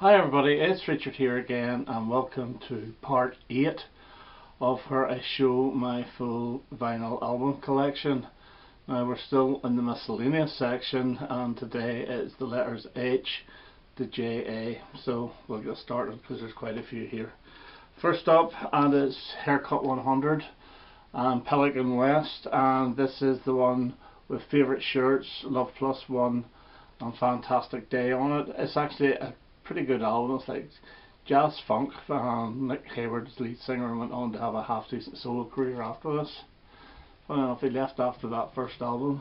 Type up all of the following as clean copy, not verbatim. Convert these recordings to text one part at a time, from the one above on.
Hi everybody, it's Richard here again and welcome to part 8 of where I show my full vinyl album collection. Now we're still in the miscellaneous section and today it's the letters H to JA, so we'll get started because there's quite a few here. First up, and it's Haircut 100 and Pelican West, and this is the one with favourite shirts, Love Plus One and Fantastic Day on it. It's actually a pretty good album. It's like jazz funk. Nick Hayward's lead singer went on to have a half decent solo career after this. I don't know if he left after that first album.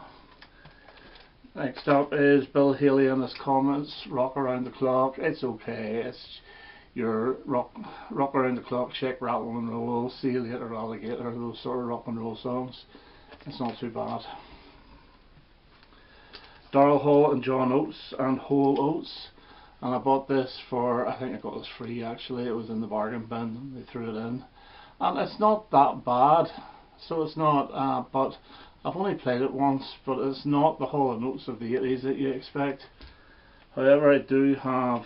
Next up is Bill Haley and his Comets, Rock Around the Clock. It's okay. It's your rock around the clock, shake, rattle and roll, see you later alligator, those sort of rock and roll songs. It's not too bad. Daryl Hall and John Oates and Whole Oates, and I bought this for, I think I got this free actually, it was in the bargain bin, they threw it in, and it's not that bad, so it's not, but I've only played it once, but it's not the Hall and Oates of the 80s that you expect. However, I do have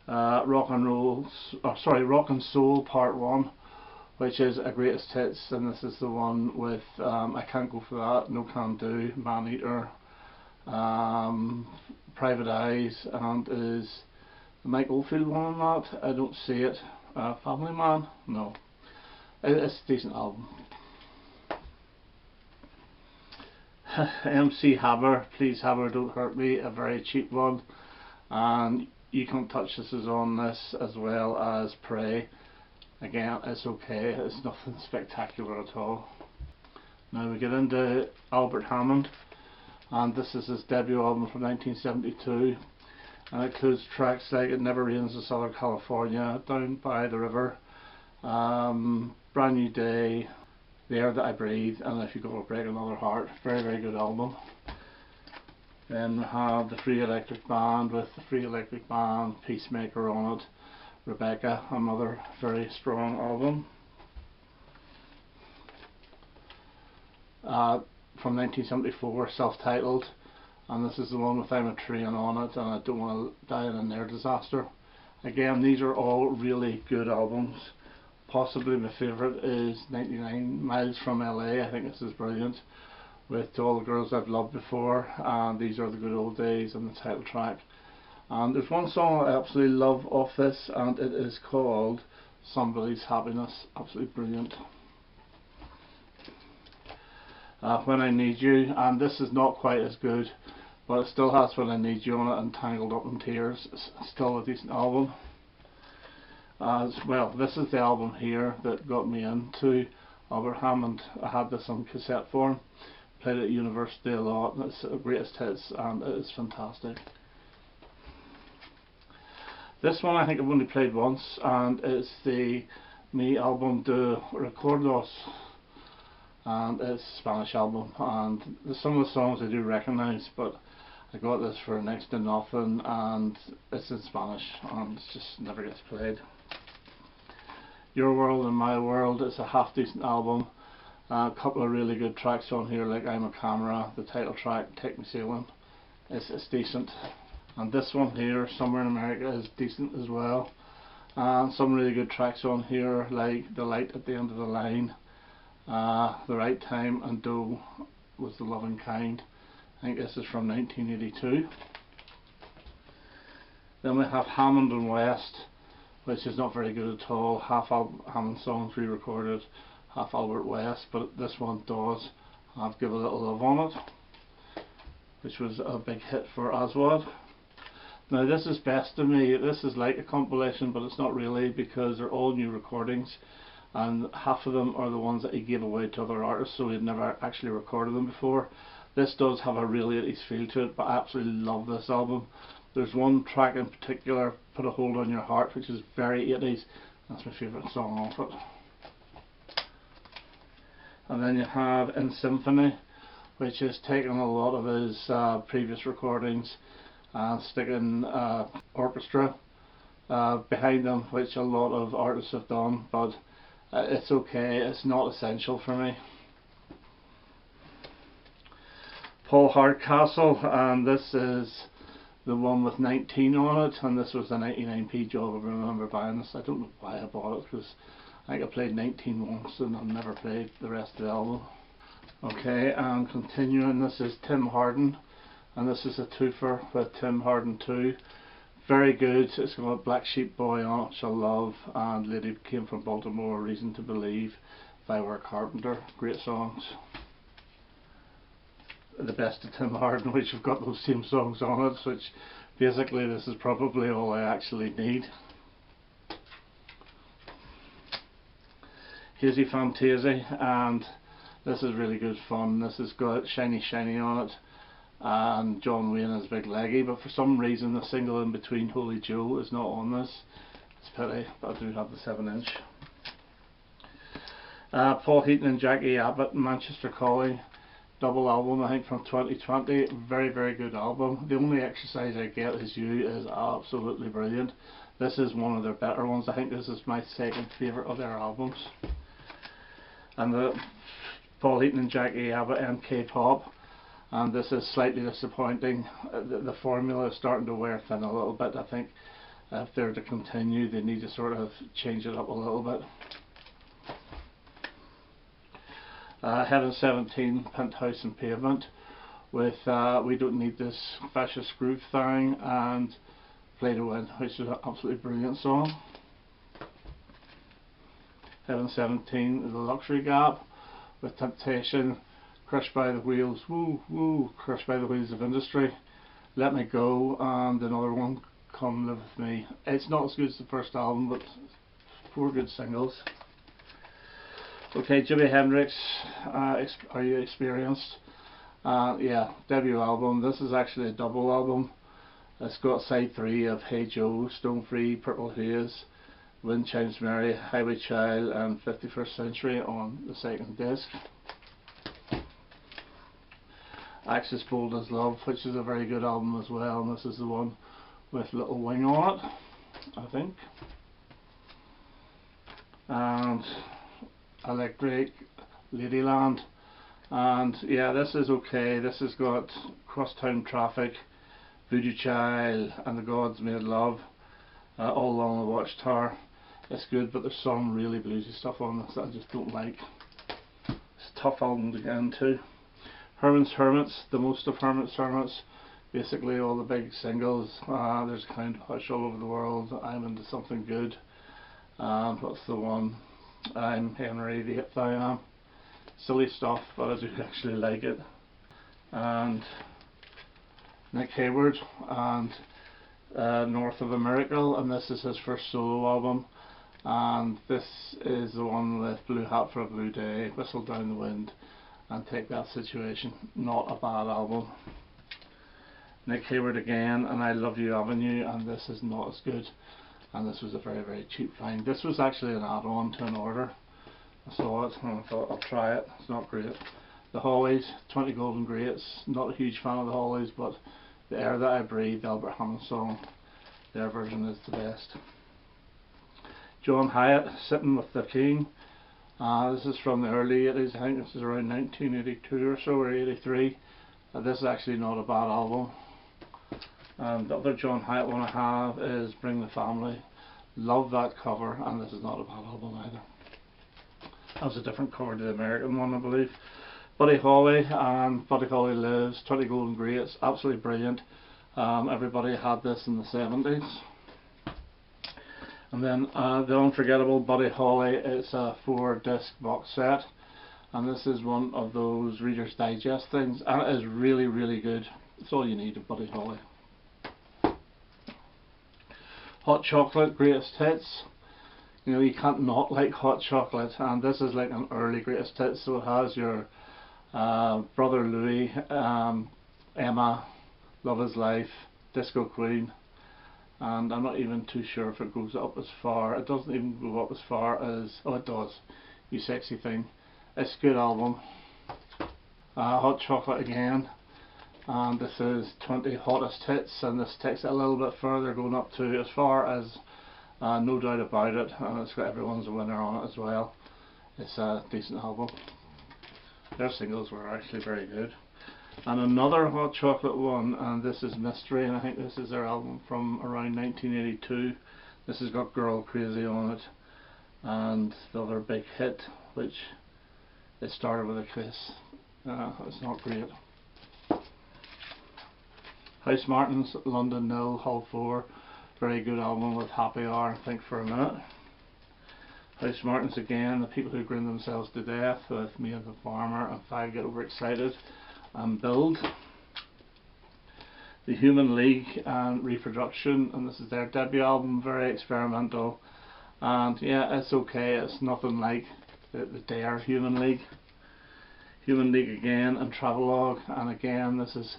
Rock and Soul Part 1, which is a greatest hits, and this is the one with I Can't Go For That, No Can Do, Man Eater, Private Eyes, and is the Mike Oldfield one on that? I don't see it. Family Man? No. It's a decent album. MC Hammer, Please Hammer Don't Hurt Me, a very cheap one, and You Can't Touch This is on this, as well as Pray. Again, it's okay, it's nothing spectacular at all. Now we get into Albert Hammond, and this is his debut album from 1972, and it includes tracks like It Never Rains in Southern California, Down by the River, Brand New Day, The Air That I Breathe, and If You Gotta Break Another Heart. Very, very good album. Then we have the Free Electric Band with the Free Electric Band, Peacemaker on it, Rebecca, another very strong album. From 1974, self-titled, and this is the one with I'm a Train on it and I Don't Want to Die in an Air Disaster. Again, these are all really good albums. Possibly my favourite is 99 Miles from LA. I think this is brilliant, with To All the Girls I've Loved Before, and These Are the Good Old Days, and the title track. And there's one song I absolutely love off this, and it is called Somebody's Happiness. Absolutely brilliant. When I Need You, and this is not quite as good, but it still has When I Need You on it and Tangled Up in Tears. It's still a decent album. As well, this is the album here that got me into Albert Hammond. I had this on cassette form, played it at university a lot, and it's a greatest hits, and it is fantastic. This one I think I've only played once, and it's the Mi Album de Recuerdos, and it's a Spanish album, and some of the songs I do recognise, but I got this for next to nothing, and it's in Spanish and it just never gets played. Your World and My World is a half decent album. A couple of really good tracks on here, like I'm a Camera, the title track, Take Me Sailing. It's decent. And this one here, Somewhere in America, is decent as well. And some really good tracks on here, like The Light at the End of the Line, The Right Time, and Doe Was the Loving Kind. I think this is from 1982. Then we have Hammond and West, which is not very good at all. Half Hammond songs re-recorded, half Albert West, but this one does have Give a Little Love on it, which was a big hit for Aswad. Now this is Best of Me. This is like a compilation, but it's not really, because they're all new recordings, and half of them are the ones that he gave away to other artists, so he had never actually recorded them before. This does have a really 80s feel to it, but I absolutely love this album. There's one track in particular, Put a Hold on Your Heart, which is very 80s. That's my favourite song off it. And then you have In Symphony, which is taking a lot of his previous recordings and sticking orchestra behind them, which a lot of artists have done, but it's okay, it's not essential for me. Paul Hardcastle, and this is the one with 19 on it, and this was the 99p job. I remember buying this. I don't know why I bought it, because I think I played 19 once and I've never played the rest of the album. Okay, and continuing, this is Tim Hardin, and this is a twofer with Tim Hardin 2. Very good. It's got Black Sheep Boy on it, Shall Love, and Lady Came From Baltimore, Reason to Believe, If I Were a Carpenter. Great songs. The Best of Tim Hardin, which have got those same songs on it, which basically this is probably all I actually need. Hazy Fantasy, and this is really good fun. This has got Shiny Shiny on it, and John Wayne is Big Leggy, but for some reason the single in between, Holy Joe, is not on this. It's a pity, but I do have the 7-inch. Paul Heaton and Jackie Abbott, Manchester Calling, double album, I think from 2020. Very, very good album. The only Exercise I Get Is You is absolutely brilliant. This is one of their better ones. I think this is my second favourite of their albums. And the Paul Heaton and Jackie Abbott, MK Pop, and this is slightly disappointing. The formula is starting to wear thin a little bit. I think if they're to continue, they need to sort of change it up a little bit. Heaven 17, Penthouse and Pavement, with We Don't Need This Fascist Groove thing, and Play to Win, which is an absolutely brilliant song. Heaven 17 is a Luxury Gap, with Temptation, Crushed by the Wheels, Woo Woo, Crushed by the Wheels of Industry, Let Me Go, and another one, Come Live With Me. It's not as good as the first album, but 4 good singles. Okay, Jimi Hendrix, Are You Experienced? Yeah, debut album. This is actually a double album. It's got side 3 of Hey Joe, Stone Free, Purple Haze, Wind Chimes Merry, Highway Child, and 51st Century on the second disc. Axis Bold as Love, which is a very good album as well, and this is the one with Little Wing on it, I think. And Electric Ladyland, and yeah, this is okay. This has got Crosstown Traffic, Voodoo Child, and The Gods Made Love, All Along the Watchtower. It's good, but there's some really bluesy stuff on this that I just don't like. It's a tough album to get into. Herman's Hermits, the most of Herman's Hermits, basically all the big singles. There's a Kind Hush All Over the World, I'm Into Something Good, and what's the one? I'm Henry the 8th I Am. Silly stuff, but I do actually like it. And Nick Hayward and North of a Miracle, and this is his first solo album, and this is the one with Blue Hat for a Blue Day, Whistle Down the Wind, and Take That Situation. Not a bad album. Nick Hayward again, and I Love You Avenue, and this is not as good. And this was a very, very cheap find. This was actually an add-on to an order. I saw it and I thought I'll try it. It's not great. The Hollies, 20 Golden Greats. Not a huge fan of the Hollies, but The Air That I Breathe, the Albert Hammond song, their version is the best. John Hyatt, Sitting with the King. This is from the early 80s. I think this is around 1982 or so, or 83. This is actually not a bad album. The other John Hyatt one I have is Bring the Family. Love that cover, and this is not a bad album either. That was a different cover to the American one, I believe. Buddy Holly and Buddy Holly Lives, 20 Golden Greats, absolutely brilliant. Everybody had this in the 70s. And then the unforgettable Buddy Holly, it's a 4-disc box set, and this is one of those Reader's Digest things, and it is really, really good. It's all you need of Buddy Holly. Hot Chocolate, Greatest Hits. You know, you can't not like Hot Chocolate, and this is like an early Greatest Hits, so it has your Brother Louie, Emma, Love Is Life, Disco Queen, and I'm not even too sure if it goes up as far. It doesn't even go up as far as, oh it does, You Sexy Thing. It's a good album. Hot Chocolate again, and this is 20 Hottest Hits, and this takes it a little bit further, going up to as far as No Doubt About It, and it's got Everyone's a Winner on it as well. It's a decent album. Their singles were actually very good. And another Hot Chocolate one, and this is Mystery, and I think this is their album from around 1982. This has got Girl Crazy on it, and the other big hit, which it started with a kiss. It's not great. Housemartins, London Nil, Hull 4, very good album with Happy Hour, Think for a Minute. Housemartins again, The People Who Grin Themselves to Death, with Me and the Farmer, and Five Get Overexcited, and Build. The Human League and Reproduction, and this is their debut album, very experimental, and yeah, it's okay, it's nothing like the Dare Human League. Human League again, and Travelogue, and again this is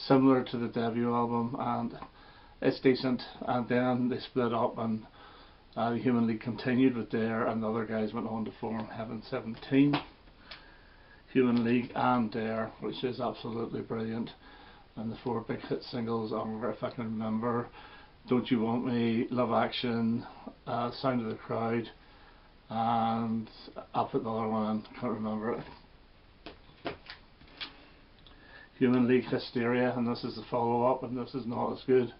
similar to the debut album, and it's decent. And then they split up, and the Human League continued with Dare, and the other guys went on to form Heaven 17. Human League and Dare, which is absolutely brilliant, and the 4 big hit singles are, if I can remember, Don't You Want Me, Love Action, Sound of the Crowd, and I'll put the other one in, can't remember it. Human League Hysteria, and this is the follow-up, and this is not as good.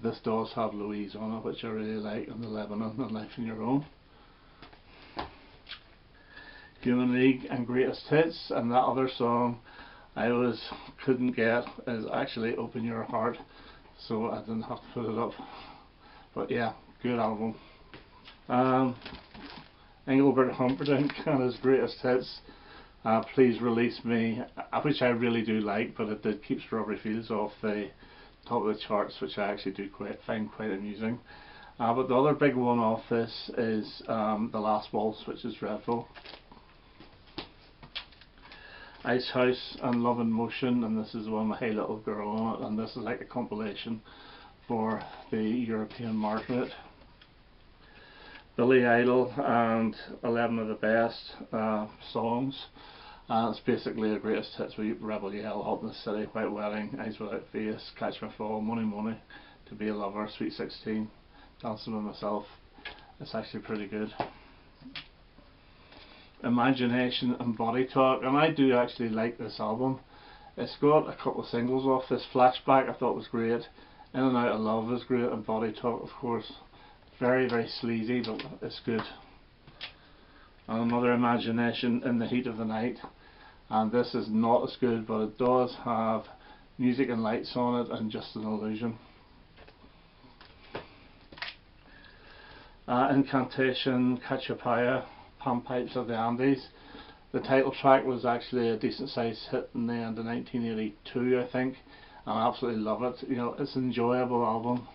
This does have Louise on it, which I really like, and the Lebanon and Life on Your Own. Human League and Greatest Hits, and that other song I couldn't get is actually Open Your Heart, so I didn't have to put it up. But yeah, good album. Engelbert Humperdinck and his Greatest Hits. Please Release Me, which I really do like, but it did keep Strawberry Fields off the top of the charts, which I actually do find quite amusing. But the other big one off this is The Last Waltz, which is dreadful. Ice House and Love in Motion, and this is the one with Hey Little Girl on it, and this is like a compilation for the European market. Billy Idol and 11 of the Best songs. It's basically a greatest hits with Rebel Yell, Hot in the City, White Wedding, Eyes Without Face, Catch My Fall, Money Money, To Be a Lover, Sweet 16, Dancing with Myself. It's actually pretty good. Imagination and Body Talk, and I do actually like this album. It's got a couple of singles off this. Flashback I thought was great, In and Out of Love is great, and Body Talk of course. Very, very sleazy, but it's good. And another Imagination, In the Heat of the Night, and this is not as good, but it does have Music and Lights on it and Just an Illusion. Incantation, Cachapaya, Pan Pipes of the Andes. The title track was actually a decent sized hit in the end of 1982, I think, and I absolutely love it. You know, it's an enjoyable album.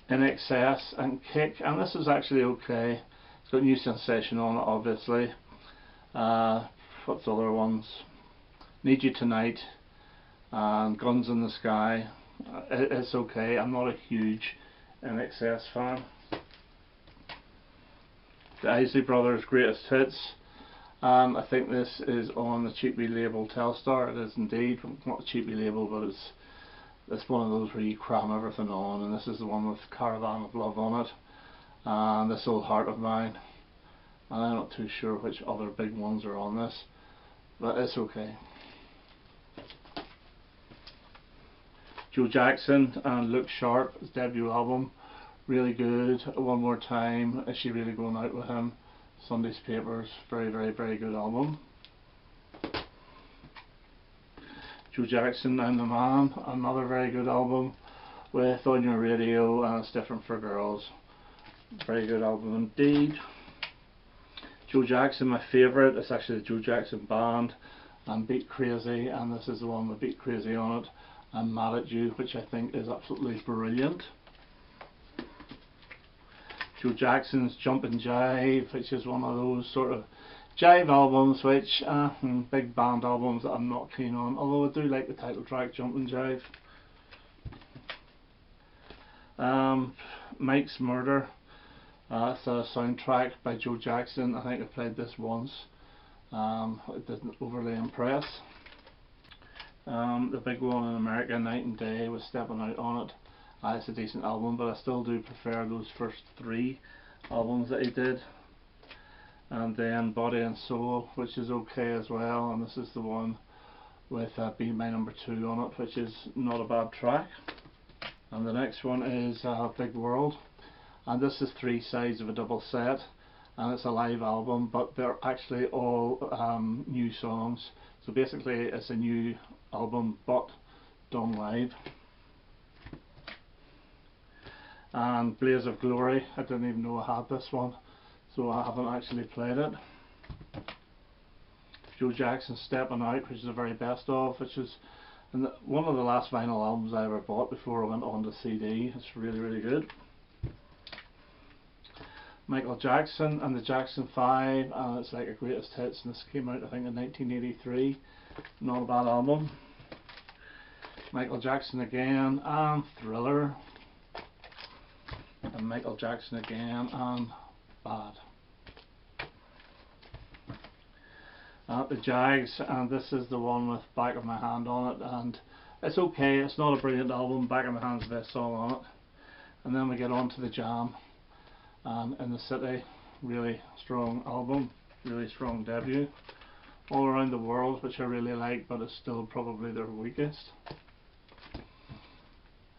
In Excess and Kick, and this is actually okay. It's got New Sensation on it, obviously. What's the other ones? Need You Tonight and Guns in the Sky. It's okay. I'm not a huge In Excess fan. The Isley Brothers Greatest Hits. I think this is on the cheaply label Telstar. It is indeed. Not a cheaply label, but it's one of those where you cram everything on, and this is the one with Caravan of Love on it, and This Old Heart of Mine, and I'm not too sure which other big ones are on this, but it's okay. Joe Jackson and Look Sharp, his debut album, really good. One More Time, Is She Really Going Out With Him, Sunday's Papers, very, very, very good album. Joe Jackson, I'm the Man, another very good album with On Your Radio, and It's Different for Girls. Very good album indeed. Joe Jackson, my favourite, it's actually the Joe Jackson Band, and Beat Crazy, and this is the one with Beat Crazy on it, and Mad at You, which I think is absolutely brilliant. Joe Jackson's Jumpin' Jive, which is one of those sort of jive albums, which big band albums that I'm not keen on, although I do like the title track Jumpin' Jive. Mike's Murder, it's a soundtrack by Joe Jackson. I think I played this once. It didn't overly impress. The big one in America, Night and Day, was Stepping Out on it. It's a decent album, but I still do prefer those first 3 albums that he did. and then Body and Soul, which is okay as well, and this is the one with Be My Number 2 on it, which is not a bad track. And the next one is Big World, and this is 3 sides of a double set, and it's a live album, but they're actually all new songs. So basically it's a new album but done live. And Blaze of Glory, I didn't even know I had this one, so I haven't actually played it. Joe Jackson Stepping Out, which is the very best of, which is one of the last vinyl albums I ever bought before I went on to CD. It's really, really good. Michael Jackson and the Jackson 5, and it's like a greatest hits, and this came out I think in 1983. Not a bad album. Michael Jackson Again and Thriller, and Michael Jackson Again and Bad. The Jags, and this is the one with Back of My Hand on it, and it's okay, it's not a brilliant album. Back of My Hand's the best song on it. And then we get on to the Jam and In the City, really strong album, really strong debut. All Around the World, which I really like, but it's still probably their weakest.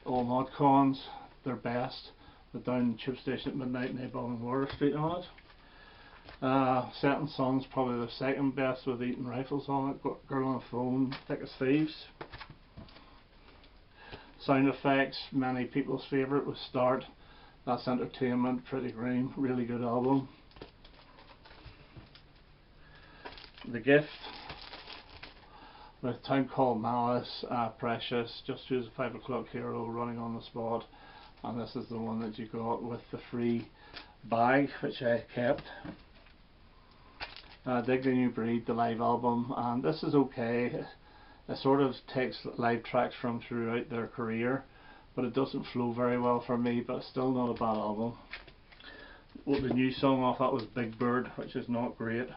All Mod Cons, their best, with Down Tube Station at Midnight, Nabob and Water Street on it. Setting Sun's probably the second best, with Eating Rifles on it, Girl on the Phone, Thick as Thieves. Sound Effects, many people's favourite, with Start, That's Entertainment, Pretty Green, really good album. The Gift, with Town Called Malice, Precious, Just Who's a 5 O'Clock Hero, Running on the Spot, and this is the one that you got with the free bag, which I kept. Dig the New Breed, the live album, and this is okay. It sort of takes live tracks from throughout their career, but it doesn't flow very well for me, but it's still not a bad album. Well, the new song off that was Big Bird, which is not great.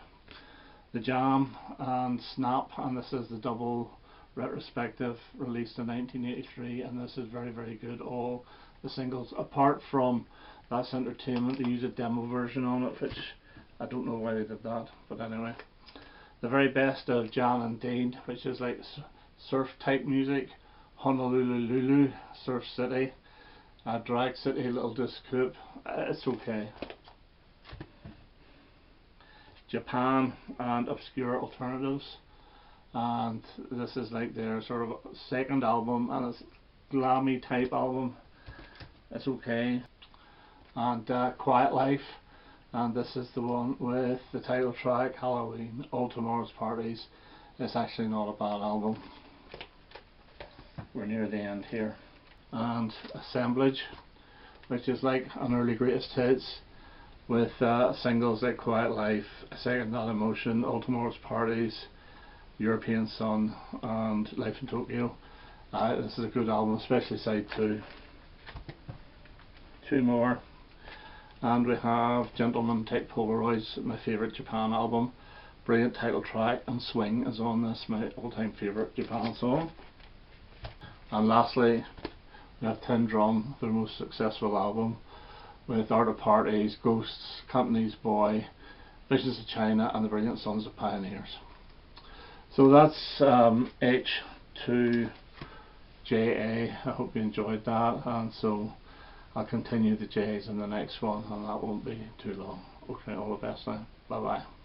The Jam and Snap, and this is the double retrospective released in 1983, and this is very, very good. All the singles, apart from That's Entertainment, they use a demo version on it, which I don't know why they did that, but anyway. The Very Best of Jan and Dean, which is like surf type music. Honolulu Lulu, Surf City, Drag City, Little Disc Coupe, it's okay. Japan and Obscure Alternatives, and this is like their sort of second album, and it's glammy type album, it's okay. And Quiet Life, and this is the one with the title track Halloween, All Tomorrow's Parties. It's actually not a bad album. We're near the end here. And Assemblage, which is like an early greatest hits, with singles like Quiet Life, A Second That Emotion, All Tomorrow's Parties, European Sun, and Life in Tokyo. This is a good album, especially side 2. 2 more, and we have Gentlemen Take Polaroids, my favourite Japan album. Brilliant title track, and Swing is on this, my all-time favourite Japan song. And lastly, we have Tin Drum, their most successful album, with Art of Parties, Ghosts, Cantonese Boy, Visions of China, and The Brilliant Sons of Pioneers. So that's H2JA. I hope you enjoyed that, and so I'll continue the J's in the next one, and that won't be too long. Okay, all the best now. Bye bye.